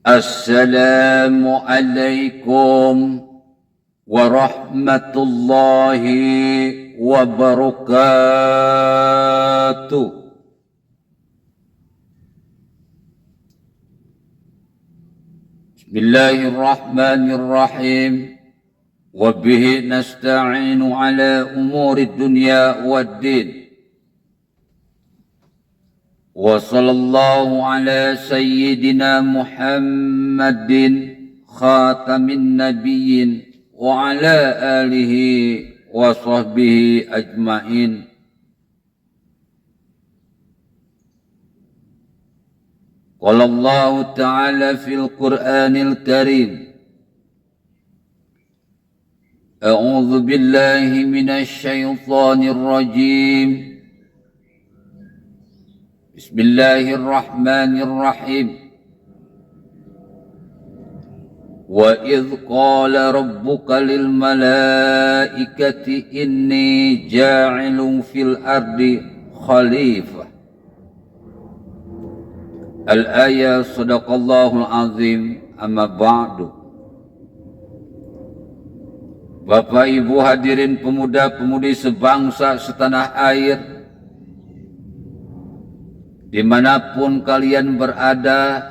Assalamualaikum warahmatullahi wabarakatuh. Bismillahirrahmanirrahim. Wabihi nasta'inu ala umuri dunya waddin. Wa sallallahu ala sayyidina Muhammadin khatamin nabiyyin wa ala alihi wa sahbihi ajma'in. Qala Allah ta'ala fil Qur'anil Karim, A'udzu billahi minasy syaithanir rajim. Bismillahirrahmanirrahim. Wa idh qala rabbuka lil malaikati inni ja'ilun fil ardi khalifah. Al-ayah. Sadaqallahul azim. Amma ba'du. Bapak Ibu hadirin pemuda-pemudi sebangsa setanah air, dimanapun kalian berada,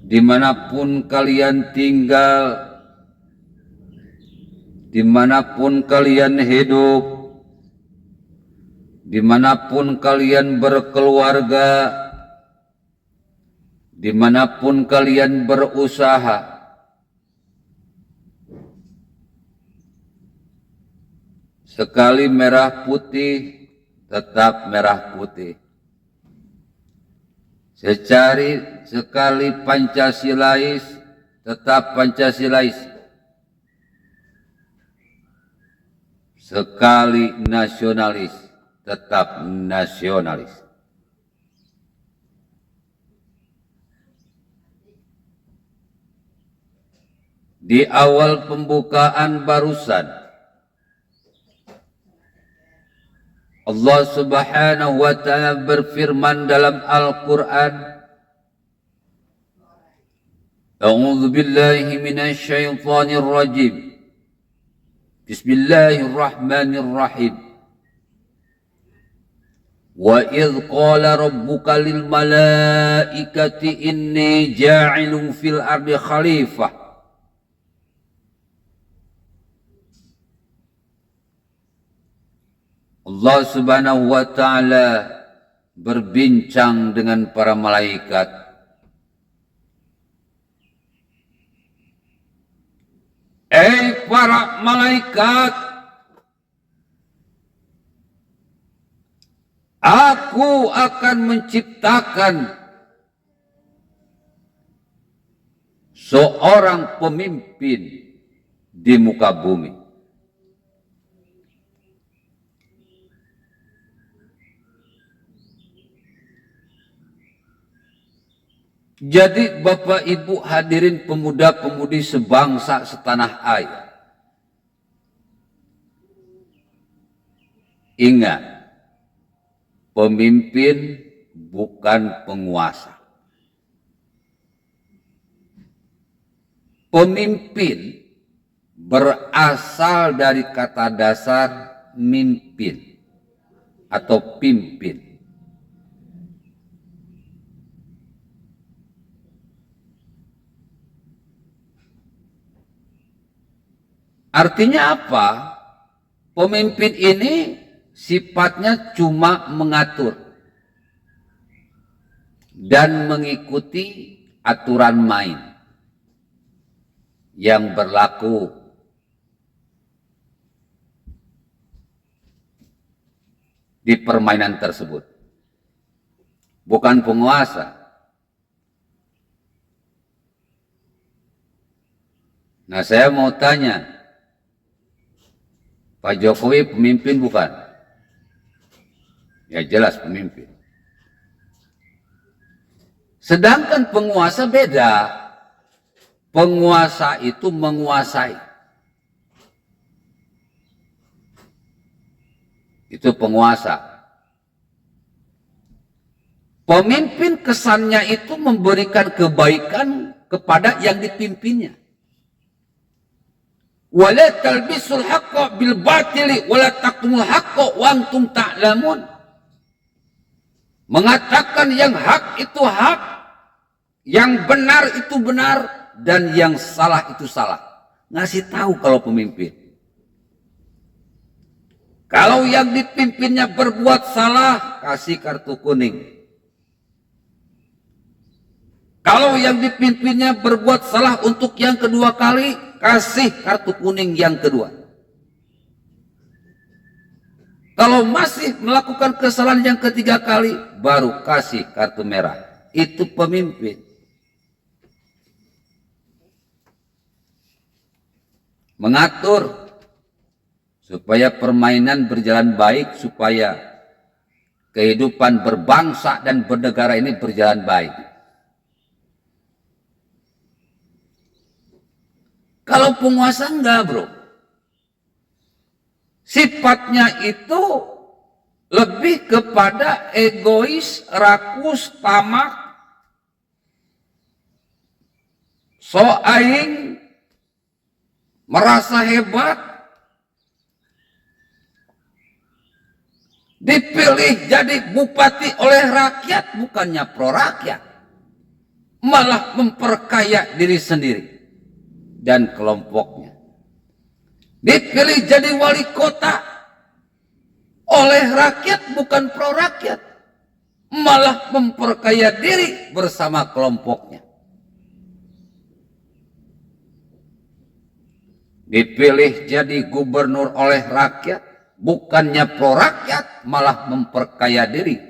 dimanapun kalian tinggal, dimanapun kalian hidup, dimanapun kalian berkeluarga, dimanapun kalian berusaha, sekali merah putih tetap merah putih. Sekali Pancasilais tetap Pancasilais. Sekali nasionalis tetap nasionalis. Di awal pembukaan barusan, Allah Subhanahu wa ta'ala berfirman dalam Al-Quran, A'udzu billahi minasy syaithanir rajim. Bismillahirrahmanirrahim. Wa idh qala rabbuka lil malaikati inni ja'ilun fil ardi khalifah. Allah Subhanahu wa ta'ala berbincang dengan para malaikat. Para malaikat, aku akan menciptakan seorang pemimpin di muka bumi. Jadi Bapak Ibu hadirin pemuda-pemudi sebangsa setanah air, ingat, pemimpin bukan penguasa. Pemimpin berasal dari kata dasar mimpin atau pimpin. Artinya apa? Pemimpin ini sifatnya cuma mengatur dan mengikuti aturan main yang berlaku di permainan tersebut. Bukan penguasa. Nah, saya mau tanya, Pak Jokowi pemimpin bukan? Ya jelas pemimpin. Sedangkan penguasa beda. Penguasa itu menguasai. Itu penguasa. Pemimpin kesannya itu memberikan kebaikan kepada yang dipimpinnya. Wala talbisul haqqa bil batili wala taqtumul haqqa wa antum ta'lamun. Mengatakan yang hak itu hak, yang benar itu benar, dan yang salah itu salah. Ngasih tahu kalau pemimpin. Kalau yang dipimpinnya berbuat salah, kasih kartu kuning. Kalau yang dipimpinnya berbuat salah untuk yang kedua kali, kasih kartu kuning yang kedua. Kalau masih melakukan kesalahan yang ketiga kali, baru kasih kartu merah. Itu pemimpin. Mengatur supaya permainan berjalan baik, supaya kehidupan berbangsa dan bernegara ini berjalan baik. Kalau penguasa enggak, bro. Sifatnya itu lebih kepada egois, rakus, tamak, so aing, merasa hebat, dipilih jadi bupati oleh rakyat, bukannya pro rakyat, malah memperkaya diri sendiri dan kelompoknya. Dipilih jadi wali kota oleh rakyat, bukan pro rakyat, malah memperkaya diri bersama kelompoknya. Dipilih jadi gubernur oleh rakyat, bukannya pro rakyat, malah memperkaya diri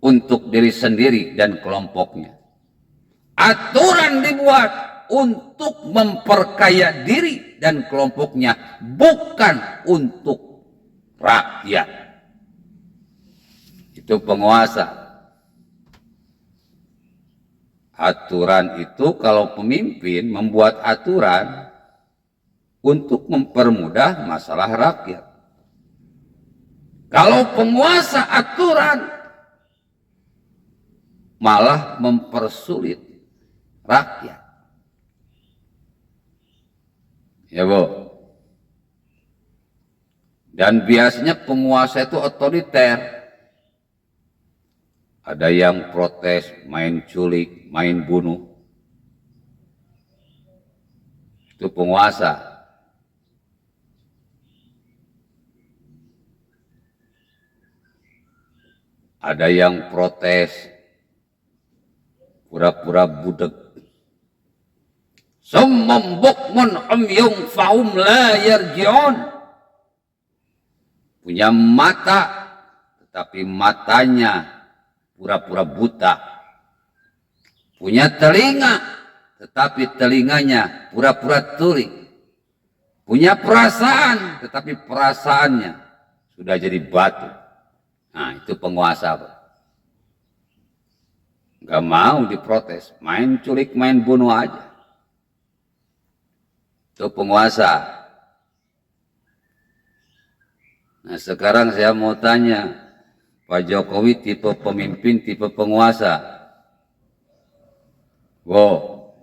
untuk diri sendiri dan kelompoknya. Aturan dibuat untuk memperkaya diri dan kelompoknya, bukan untuk rakyat. Itu penguasa. Aturan itu kalau pemimpin membuat aturan untuk mempermudah masalah rakyat. Kalau penguasa aturan malah mempersulit rakyat. Ya, Bu. Dan biasanya penguasa itu otoriter. Ada yang protes, main culik, main bunuh. Itu penguasa. Ada yang protes, pura-pura budeg. Summum bukmun umyung fahum la yarji'un. Punya mata, tetapi matanya pura-pura buta. Punya telinga, tetapi telinganya pura-pura tuli. Punya perasaan, tetapi perasaannya sudah jadi batu. Nah, itu penguasa, Pak. Gak mau diprotes, main culik, main bunuh aja. Itu penguasa. Nah, sekarang saya mau tanya, Pak Jokowi tipe pemimpin, tipe penguasa? Wow.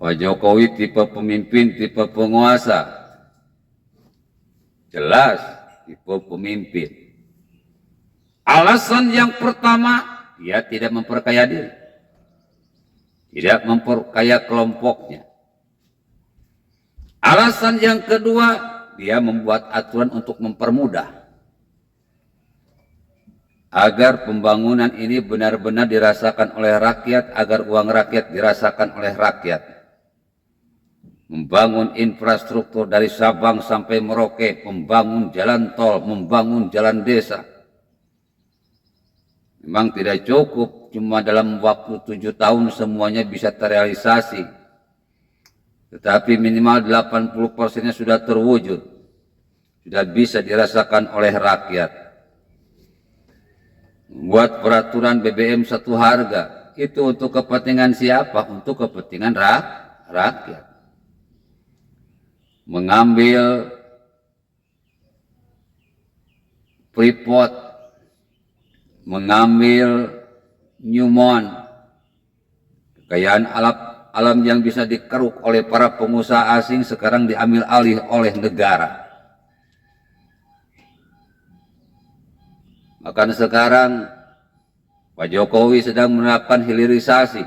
Pak Jokowi tipe pemimpin, tipe penguasa? Jelas, tipe pemimpin. Alasan yang pertama, dia tidak memperkaya diri. Tidak memperkaya kelompoknya. Alasan yang kedua, dia membuat aturan untuk mempermudah agar pembangunan ini benar-benar dirasakan oleh rakyat, agar uang rakyat dirasakan oleh rakyat. Membangun infrastruktur dari Sabang sampai Merauke, membangun jalan tol, membangun jalan desa. Memang tidak cukup, cuma dalam waktu 7 tahun semuanya bisa terrealisasi. Tetapi minimal 80%-nya sudah terwujud. Sudah bisa dirasakan oleh rakyat. Membuat peraturan BBM satu harga. Itu untuk kepentingan siapa? Untuk kepentingan rakyat. Mengambil Freeport mengambil Newmont, kekayaan alam yang bisa dikeruk oleh para pengusaha asing sekarang diambil alih oleh negara. Maka sekarang Pak Jokowi sedang menerapkan hilirisasi,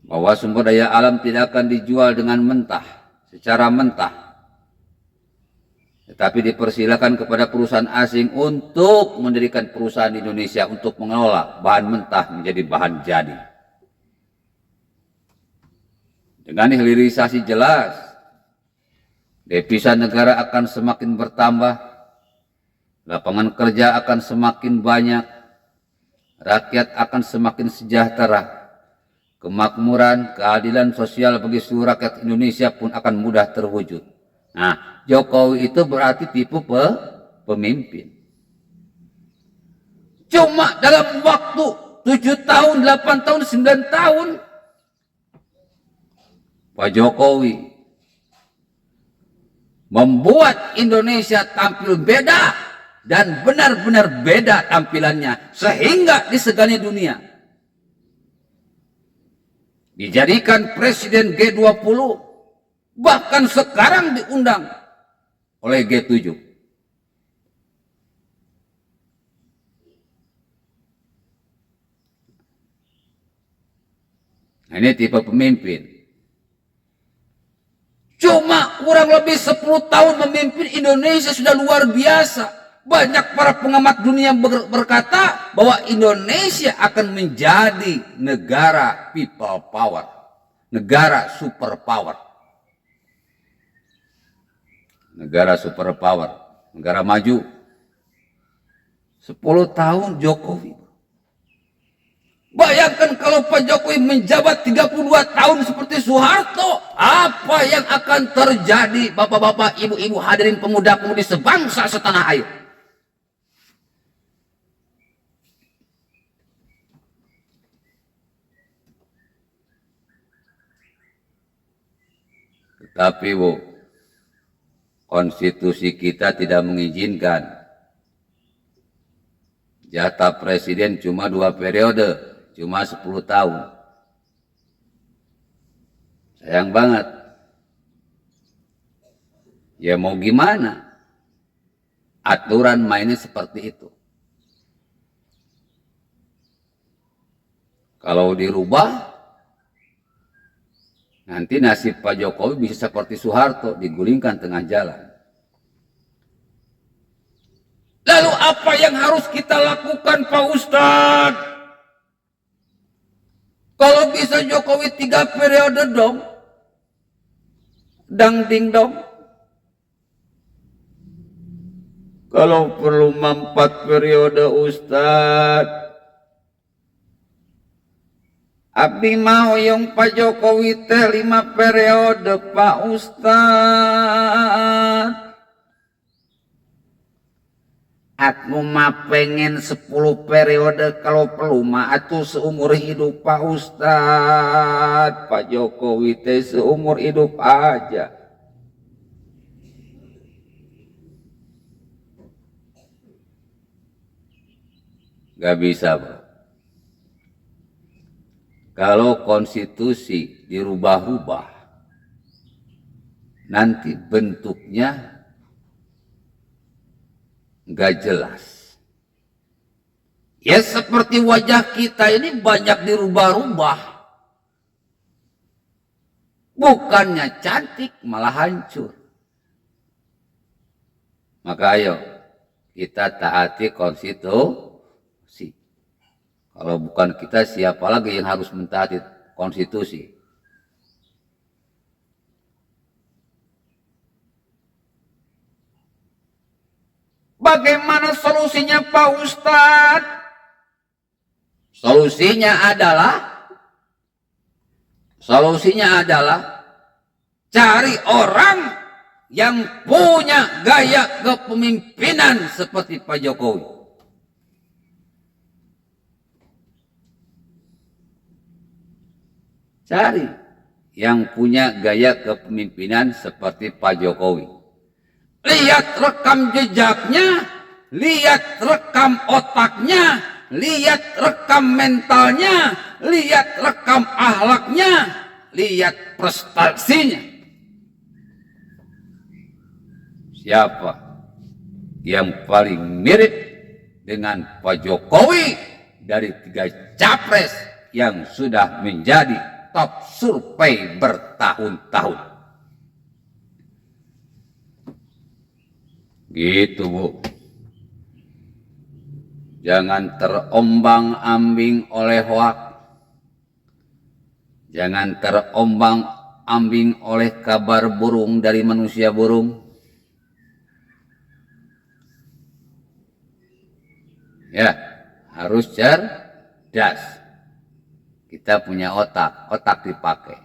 bahwa sumber daya alam tidak akan dijual dengan mentah, secara mentah, tetapi dipersilakan kepada perusahaan asing untuk mendirikan perusahaan di Indonesia untuk mengelola bahan mentah menjadi bahan jadi. Dengan hilirisasi jelas, devisa negara akan semakin bertambah, lapangan kerja akan semakin banyak, rakyat akan semakin sejahtera, kemakmuran, keadilan sosial bagi seluruh rakyat Indonesia pun akan mudah terwujud. Nah, Jokowi itu berarti tipe pemimpin. Cuma dalam waktu 7 tahun, 8 tahun, 9 tahun, Pak Jokowi membuat Indonesia tampil beda dan benar-benar beda tampilannya sehingga disegani dunia. Dijadikan presiden G20, bahkan sekarang diundang oleh G7. Nah, ini tipe pemimpin. Cuma kurang lebih 10 tahun memimpin Indonesia sudah luar biasa. Banyak para pengamat dunia berkata bahwa Indonesia akan menjadi negara people power, negara superpower. Negara superpower, negara maju. 10 tahun Jokowi. Bayangkan kalau Pak Jokowi menjabat 32 tahun seperti Soeharto, apa yang akan terjadi bapak-bapak, ibu-ibu, hadirin pemuda-pemudi sebangsa setanah air. Tetapi Bu, konstitusi kita tidak mengizinkan jatah presiden cuma 2 periode, cuma 10 tahun. Sayang banget. Ya mau gimana? Aturan mainnya seperti itu. Kalau dirubah, nanti nasib Pak Jokowi bisa seperti Soeharto, digulingkan tengah jalan. Lalu apa yang harus kita lakukan Pak Ustadz? Kalau bisa Jokowi 3 periode dong. Dang ding dong. Kalau perlu 4 periode Ustadz. Abdi mau yang Pak Jokowi teh 5 periode Pak Ustadz. Aku mah pengen 10 periode kalau perlu mah atuh seumur hidup Pak Ustadz. Pak Jokowi teh seumur hidup aja. Gak bisa Pak. Kalau konstitusi dirubah-rubah, nanti bentuknya nggak jelas. Ya seperti wajah kita ini banyak dirubah-rubah. Bukannya cantik, malah hancur. Maka ayo, kita taati konstitusi. Kalau bukan kita, siapa lagi yang harus mentaati konstitusi? Bagaimana solusinya Pak Ustadz? Solusinya adalah cari orang yang punya gaya kepemimpinan seperti Pak Jokowi. Cari yang punya gaya kepemimpinan seperti Pak Jokowi. Lihat rekam jejaknya, lihat rekam otaknya, lihat rekam mentalnya, lihat rekam akhlaknya, lihat prestasinya. Siapa yang paling mirip dengan Pak Jokowi dari 3 capres yang sudah menjadi top survei bertahun-tahun? Gitu, Bu. Jangan terombang-ambing oleh hoak. Jangan terombang-ambing oleh kabar burung dari manusia burung. Ya, harus cerdas. Kita punya otak, otak dipakai.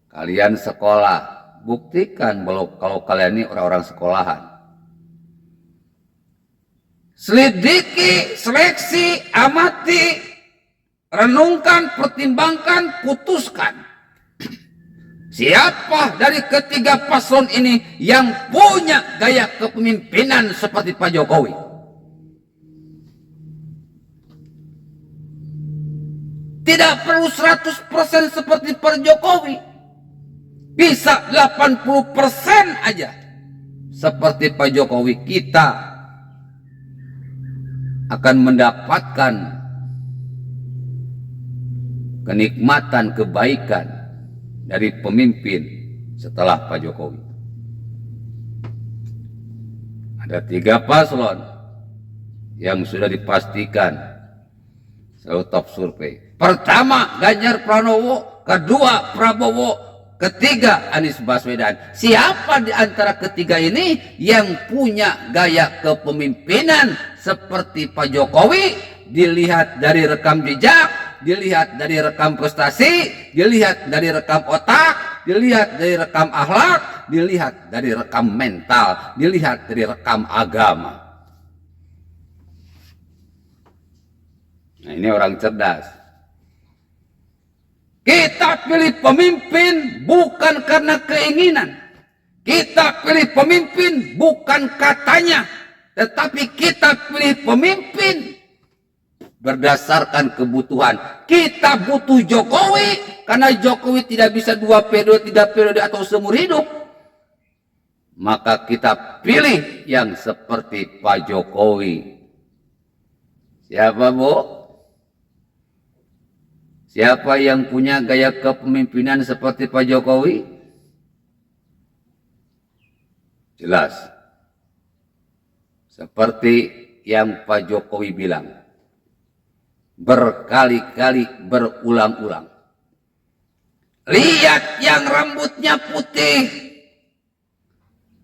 Kalian sekolah, buktikan kalau kalian ini orang-orang sekolahan. Selidiki, seleksi, amati, renungkan, pertimbangkan, putuskan. Siapa dari ketiga paslon ini yang punya gaya kepemimpinan seperti Pak Jokowi? Tidak perlu 100% seperti Pak Jokowi. Bisa 80% aja seperti Pak Jokowi. Kita akan mendapatkan kenikmatan, kebaikan dari pemimpin setelah Pak Jokowi. Ada 3 paslon yang sudah dipastikan selalu top survei. Pertama Ganjar Pranowo, kedua Prabowo, ketiga Anies Baswedan. Siapa di antara ketiga ini yang punya gaya kepemimpinan seperti Pak Jokowi? Dilihat dari rekam jejak, dilihat dari rekam prestasi, dilihat dari rekam otak, dilihat dari rekam akhlak, dilihat dari rekam mental, dilihat dari rekam agama. Nah, ini orang cerdas. Kita pilih pemimpin bukan karena keinginan. Kita pilih pemimpin bukan katanya. Tetapi kita pilih pemimpin berdasarkan kebutuhan. Kita butuh Jokowi karena Jokowi tidak bisa 2 periode, 3 periode atau seumur hidup. Maka kita pilih yang seperti Pak Jokowi. Siapa, Bu? Siapa yang punya gaya kepemimpinan seperti Pak Jokowi? Jelas. Seperti yang Pak Jokowi bilang. Berkali-kali, berulang-ulang. Lihat yang rambutnya putih.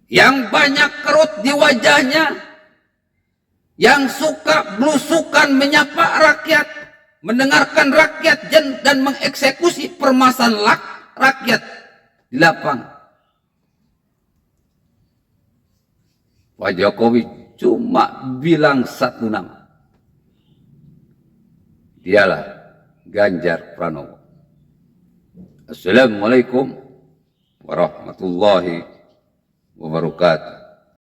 Yang banyak kerut di wajahnya. Yang suka belusukan menyapa rakyat. Mendengarkan rakyat dan mengeksekusi permasalahan rakyat di lapangan. Pak Jokowi cuma bilang 1 nama. Dialah Ganjar Pranowo. Assalamualaikum warahmatullahi wabarakatuh.